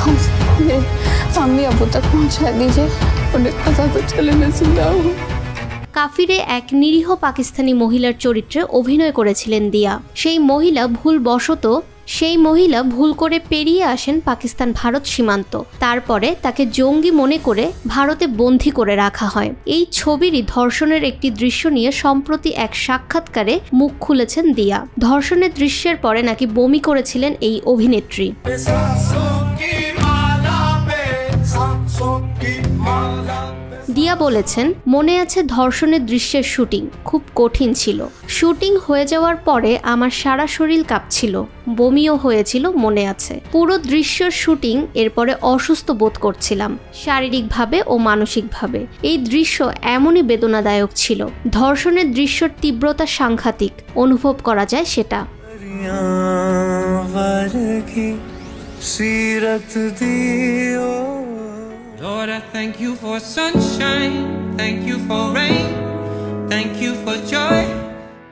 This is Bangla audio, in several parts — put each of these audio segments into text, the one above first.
कम से कम मेरे मम्मी अबू तक पहुंचा दीजिए, उन्हें पता तो चले मैं जिंदा हूँ। কাফিরে এক নিরীহ পাকিস্তানি মহিলার চরিত্রে অভিনয় করেছিলেন দিয়া। সেই মহিলা ভুল করে পেরিয়ে আসেন পাকিস্তান ভারত সীমান্ত। তারপরে তাকে জঙ্গি মনে করে ভারতে বন্দী করে রাখা হয়। এই ছবিরই ধর্ষণের একটি দৃশ্য নিয়ে সম্প্রতি এক সাক্ষাৎকারে মুখ খুলেছেন দিয়া। ধর্ষণের দৃশ্যের পরে নাকি বমি করেছিলেন এই অভিনেত্রী। দিয়া বলেছেন, মনে আছে ধর্ষণের দৃশ্যের শুটিং খুব কঠিন ছিল। শুটিং হয়ে যাওয়ার পরে আমার সারা শরীর কাঁপছিল, বমিও হয়েছিল মনে আছে। পুরো দৃশ্যের শুটিং এরপরে অসুস্থ বোধ করছিলাম, শারীরিকভাবে ও মানসিকভাবে। এই দৃশ্য এমনই বেদনাদায়ক ছিল। ধর্ষণের দৃশ্যের তীব্রতা সাংঘাতিক, অনুভব করা যায় সেটা। Lord, I thank you for sunshine, thank you for rain, thank you for joy.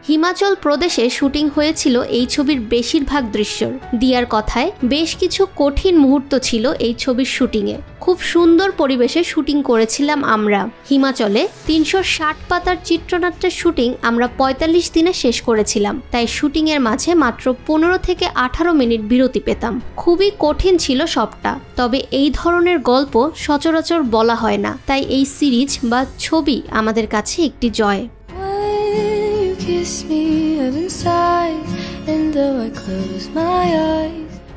Himachal প্রদেশে শুটিং হয়েছিল এই ছবির বেশিরভাগ দৃশ্যর। দিয়ার কথায় বেশ কিছু কঠিন মুহূর্ত ছিল এই ছবির শুটিংয়ে। খুব সুন্দর পরিবেশে শুটিং করেছিলাম আমরা। হিমাচলে 360 পাতার চিত্রনাট্যের শুটিং আমরা 45 দিনে শেষ করেছিলাম। তাই শুটিংয়ের মাঝে মাত্র 15 থেকে 18 মিনিট বিরতি পেতাম। খুবই কঠিন ছিল সবটা। তবে এই ধরনের গল্প সচরাচর বলা হয় না, তাই এই সিরিজ বা ছবি আমাদের কাছে একটি জয়।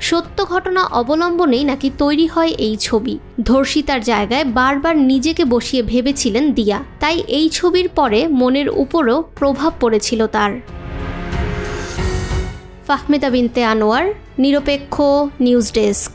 সত্য ঘটনা অবলম্বনেই নাকি তৈরি হয় এই ছবি। ধর্ষিতার জায়গায় বারবার নিজেকে বসিয়ে ভেবেছিলেন দিয়া, তাই এই ছবির পরে মনের উপরও প্রভাব পড়েছিল তার। ফাহমিদা বিনতে আনোয়ার, নিরপেক্ষ নিউজ ডেস্ক।